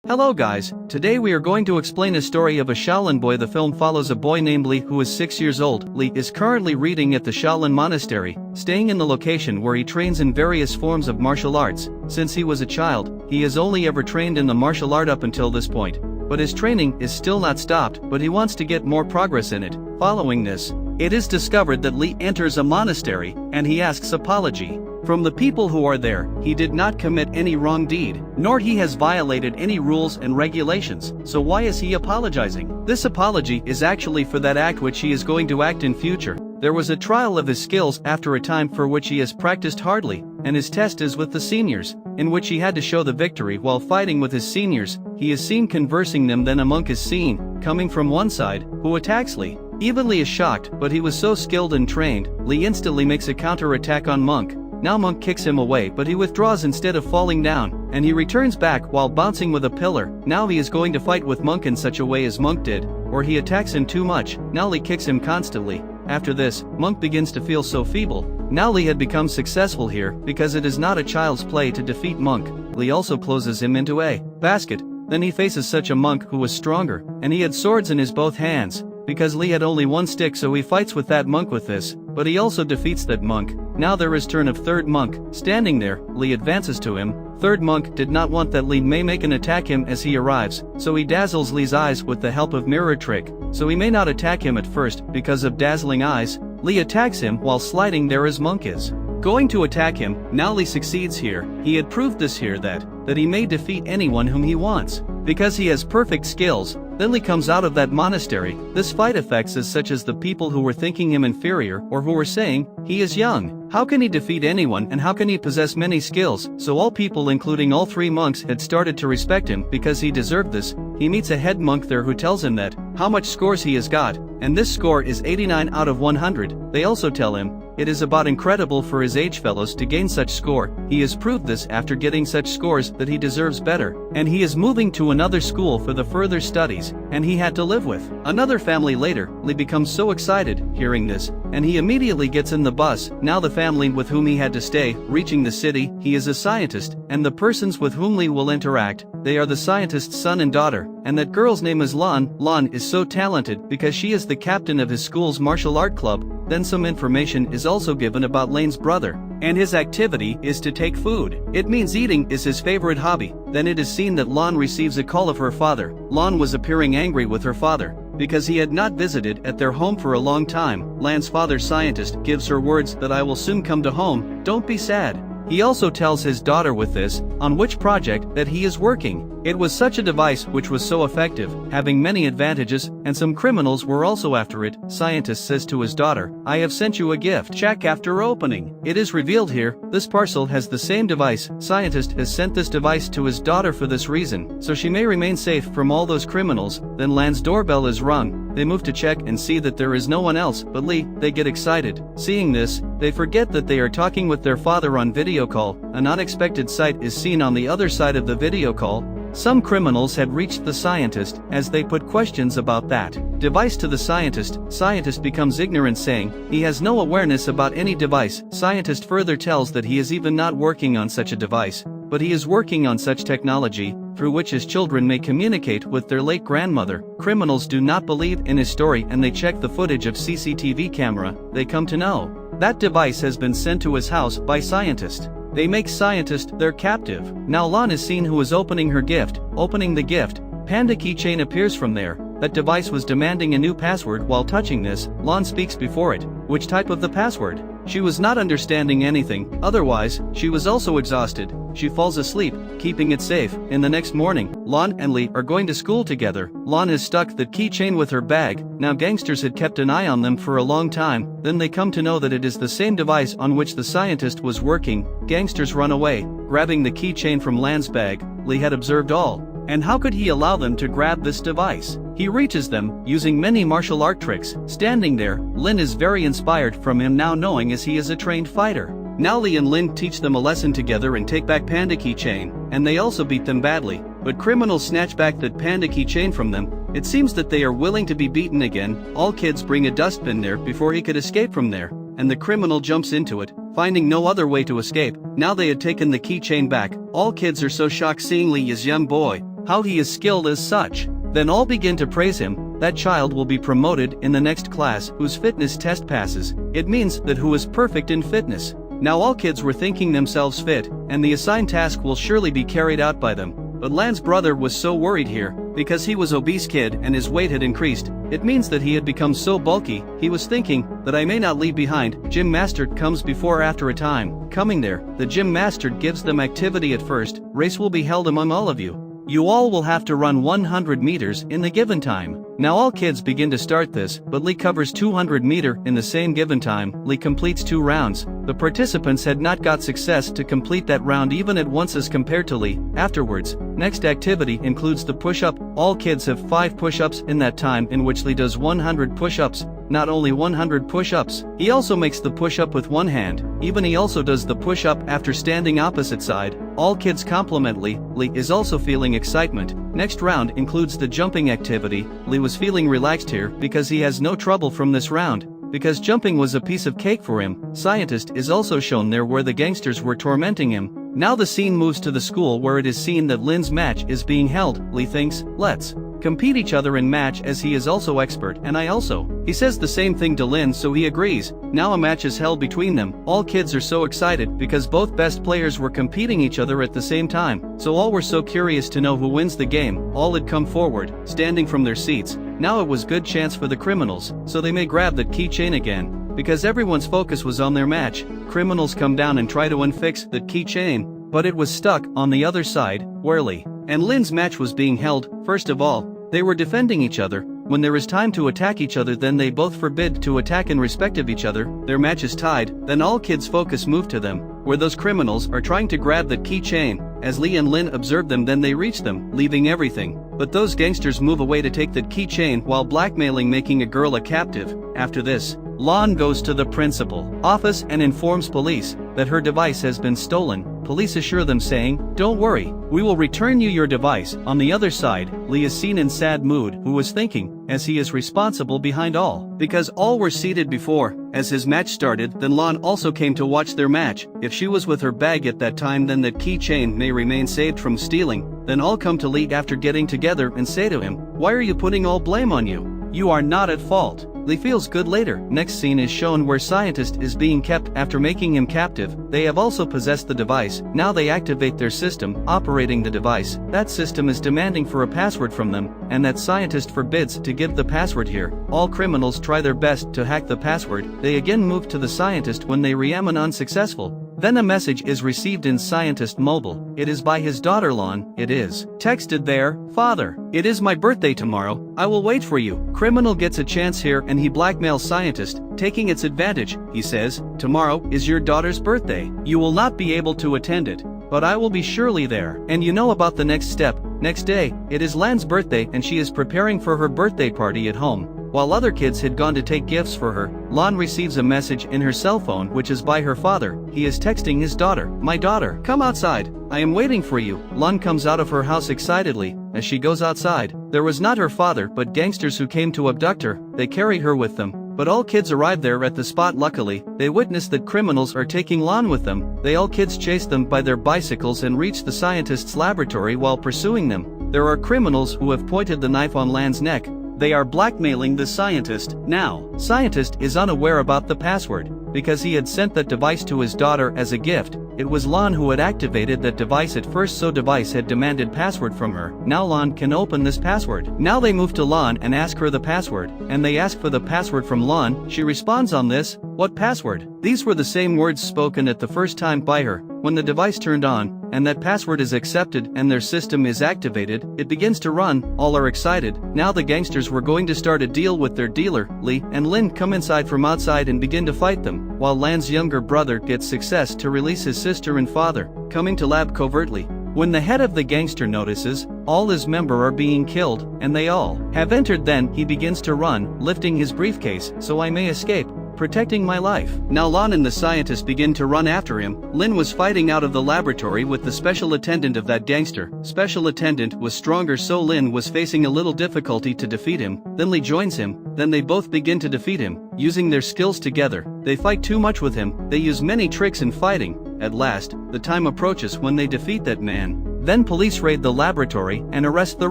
Hello guys, today we are going to explain a story of a Shaolin boy. The film follows a boy named Li who is 6 years old. Li is currently reading at the Shaolin monastery, staying in the location where he trains in various forms of martial arts. Since he was a child, he has only ever trained in the martial art up until this point. But his training is still not stopped, but he wants to get more progress in it. Following this, it is discovered that Li enters a monastery, and he asks apology from the people who are there. He did not commit any wrong deed, nor he has violated any rules and regulations, so why is he apologizing? This apology is actually for that act which he is going to act in future. There was a trial of his skills after a time for which he has practiced hardly, and his test is with the seniors, in which he had to show the victory while fighting with his seniors. He is seen conversing them, then a monk is seen, coming from one side, who attacks Li. Even Li is shocked, but he was so skilled and trained, Li instantly makes a counter-attack on Monk. Now Monk kicks him away, but he withdraws instead of falling down, and he returns back while bouncing with a pillar. Now he is going to fight with Monk in such a way as Monk did, or he attacks him too much. Now Li kicks him constantly. After this, Monk begins to feel so feeble. Now Li had become successful here, because it is not a child's play to defeat Monk. Li also closes him into a basket. Then he faces such a monk who was stronger, and he had swords in his both hands. Because Li had only one stick, so he fights with that monk with this, but he also defeats that monk. Now there is turn of third monk. Standing there, Li advances to him. Third monk did not want that Li may make an attack him as he arrives, so he dazzles Li's eyes with the help of mirror trick, so he may not attack him at first because of dazzling eyes. Li attacks him while sliding there as monk is going to attack him. Now Li succeeds here. He had proved this here that he may defeat anyone whom he wants, because he has perfect skills. Then Li comes out of that monastery. This fight affects us such as the people who were thinking him inferior or who were saying, he is young. How can he defeat anyone, and how can he possess many skills? So all people, including all three monks, had started to respect him because he deserved this. He meets a head monk there who tells him that how much scores he has got, and this score is 89 out of 100. They also tell him it is about incredible for his age fellows to gain such score. He has proved this after getting such scores that he deserves better, and he is moving to another school for the further studies, and he had to live with another family later. Li becomes so excited hearing this, and he immediately gets in the bus. Now the family with whom he had to stay, reaching the city, he is a scientist, and the persons with whom Li will interact, they are the scientist's son and daughter, and that girl's name is Lan. Lan is so talented because she is the captain of his school's martial art club. Then some information is also given about Lane's brother, and his activity is to take food. It means eating is his favorite hobby. Then it is seen that Lan receives a call of her father. Lan was appearing angry with her father because he had not visited at their home for a long time. Lan's father, scientist, gives her words that I will soon come to home, don't be sad. He also tells his daughter with this, on which project that he is working. It was such a device which was so effective, having many advantages, and some criminals were also after it. Scientist says to his daughter, I have sent you a gift. Check after opening. It is revealed here, this parcel has the same device. Scientist has sent this device to his daughter for this reason, so she may remain safe from all those criminals. Then Lan's doorbell is rung. They move to check and see that there is no one else but Li. They get excited. Seeing this, they forget that they are talking with their father on video call. An unexpected sight is seen on the other side of the video call. Some criminals had reached the scientist as they put questions about that device to the scientist. Scientist becomes ignorant, saying he has no awareness about any device. Scientist further tells that he is even not working on such a device, but he is working on such technology through which his children may communicate with their late grandmother. Criminals do not believe in his story and they check the footage of CCTV camera. They come to know that device has been sent to his house by scientist. They make scientist their captive. Now Lan is seen who is opening her gift. Opening the gift, Panda keychain appears from there. That device was demanding a new password. While touching this, Lan speaks before it. Which type of the password? She was not understanding anything, otherwise, she was also exhausted. She falls asleep, keeping it safe. In the next morning, Lan and Li are going to school together. Lan has stuck the keychain with her bag. Now gangsters had kept an eye on them for a long time. Then they come to know that it is the same device on which the scientist was working. Gangsters run away, grabbing the keychain from Lan's bag. Li had observed all. And how could he allow them to grab this device? He reaches them, using many martial art tricks. Standing there, Lin is very inspired from him now, knowing as he is a trained fighter. Now Li and Lin teach them a lesson together and take back Panda keychain, and they also beat them badly. But criminals snatch back that Panda keychain from them. It seems that they are willing to be beaten again. All kids bring a dustbin there before he could escape from there, and the criminal jumps into it, finding no other way to escape. Now they had taken the keychain back. All kids are so shocked seeing Li as young boy, how he is skilled as such. Then all begin to praise him. That child will be promoted in the next class whose fitness test passes. It means that who is perfect in fitness. Now all kids were thinking themselves fit, and the assigned task will surely be carried out by them. But Lan's brother was so worried here, because he was obese kid and his weight had increased. It means that he had become so bulky, he was thinking, that I may not leave behind. Gym master comes before after a time. Coming there, the gym master gives them activity at first. Race will be held among all of you. You all will have to run 100 meters in the given time. Now all kids begin to start this, but Lee covers 200 meter in the same given time. Lee completes 2 rounds. The participants had not got success to complete that round even at once as compared to Lee. Afterwards, next activity includes the push-up. All kids have 5 push-ups in that time, in which Lee does 100 push-ups. Not only 100 push-ups, he also makes the push-up with one hand. Even he also does the push-up after standing opposite side. All kids compliment Lee. Lee is also feeling excitement. Next round includes the jumping activity. Lee was feeling relaxed here because he has no trouble from this round, because jumping was a piece of cake for him. Scientist is also shown there where the gangsters were tormenting him. Now the scene moves to the school where it is seen that Lin's match is being held. Lee thinks, let's compete each other in match as he is also expert and I also. He says the same thing to Lin, so he agrees. Now a match is held between them. All kids are so excited because both best players were competing each other at the same time. So all were so curious to know who wins the game. All had come forward, standing from their seats. Now it was good chance for the criminals, so they may grab that keychain again. Because everyone's focus was on their match, criminals come down and try to unfix that keychain, but it was stuck on the other side, where Lee and Lin's match was being held. First of all, they were defending each other. When there is time to attack each other, then they both forbid to attack in respect of each other. Their match is tied. Then all kids' focus move to them, where those criminals are trying to grab that keychain. As Lee and Lin observe them, then they reach them, leaving everything. But those gangsters move away to take that keychain while blackmailing, making a girl a captive. After this, Lon goes to the principal office and informs police that her device has been stolen. Police assure them, saying, "Don't worry, we will return you your device." On the other side, Lee is seen in sad mood, who was thinking, as he is responsible behind all, because all were seated before. As his match started, then Lon also came to watch their match. If she was with her bag at that time, then that keychain may remain saved from stealing. Then all come to Lee after getting together and say to him, "Why are you putting all blame on you? You are not at fault." Lee feels good later. Next scene is shown where Scientist is being kept after making him captive. They have also possessed the device. Now they activate their system, operating the device. That system is demanding for a password from them, and that Scientist forbids to give the password here. All criminals try their best to hack the password. They again move to the Scientist when they remain unsuccessful. Then a message is received in Scientist mobile. It is by his daughter Lon. It is texted there, "Father, it is my birthday tomorrow. I will wait for you." Criminal gets a chance here and he blackmails Scientist, taking its advantage. He says, "Tomorrow is your daughter's birthday. You will not be able to attend it, but I will be surely there." And you know about the next step. Next day, it is Lan's birthday and she is preparing for her birthday party at home. While other kids had gone to take gifts for her, Lon receives a message in her cell phone which is by her father. He is texting his daughter, "My daughter, come outside. I am waiting for you." Lon comes out of her house excitedly. As she goes outside, there was not her father but gangsters who came to abduct her. They carry her with them. But all kids arrive there at the spot. Luckily, they witness that criminals are taking Lon with them. They all kids chase them by their bicycles and reach the Scientist's laboratory while pursuing them. There are criminals who have pointed the knife on Lan's neck. They are blackmailing the Scientist. Now, Scientist is unaware about the password, because he had sent that device to his daughter as a gift. It was Lon who had activated that device at first, so device had demanded password from her. Now Lon can open this password. Now they move to Lon and ask her the password, and they ask for the password from Lon. She responds on this, "What password?" These were the same words spoken at the first time by her. When the device turned on, and that password is accepted and their system is activated, it begins to run. All are excited. Now the gangsters were going to start a deal with their dealer. Lee and Lin come inside from outside and begin to fight them, while Lan's younger brother gets success to release his sister and father, coming to lab covertly. When the head of the gangster notices, all his members are being killed, and they all have entered, then he begins to run, lifting his briefcase, "So I may escape, protecting my life." Now Lon and the Scientist begin to run after him. Lin was fighting out of the laboratory with the special attendant of that gangster. Special attendant was stronger, so Lin was facing a little difficulty to defeat him. Then Lee joins him. Then they both begin to defeat him, using their skills together. They fight too much with him. They use many tricks in fighting. At last, the time approaches when they defeat that man. Then police raid the laboratory and arrest the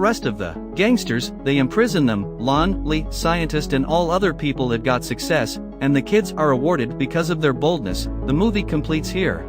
rest of the gangsters. They imprison them, Lon, Lee, scientist and all other people that got success, and the kids are awarded because of their boldness. The movie completes here.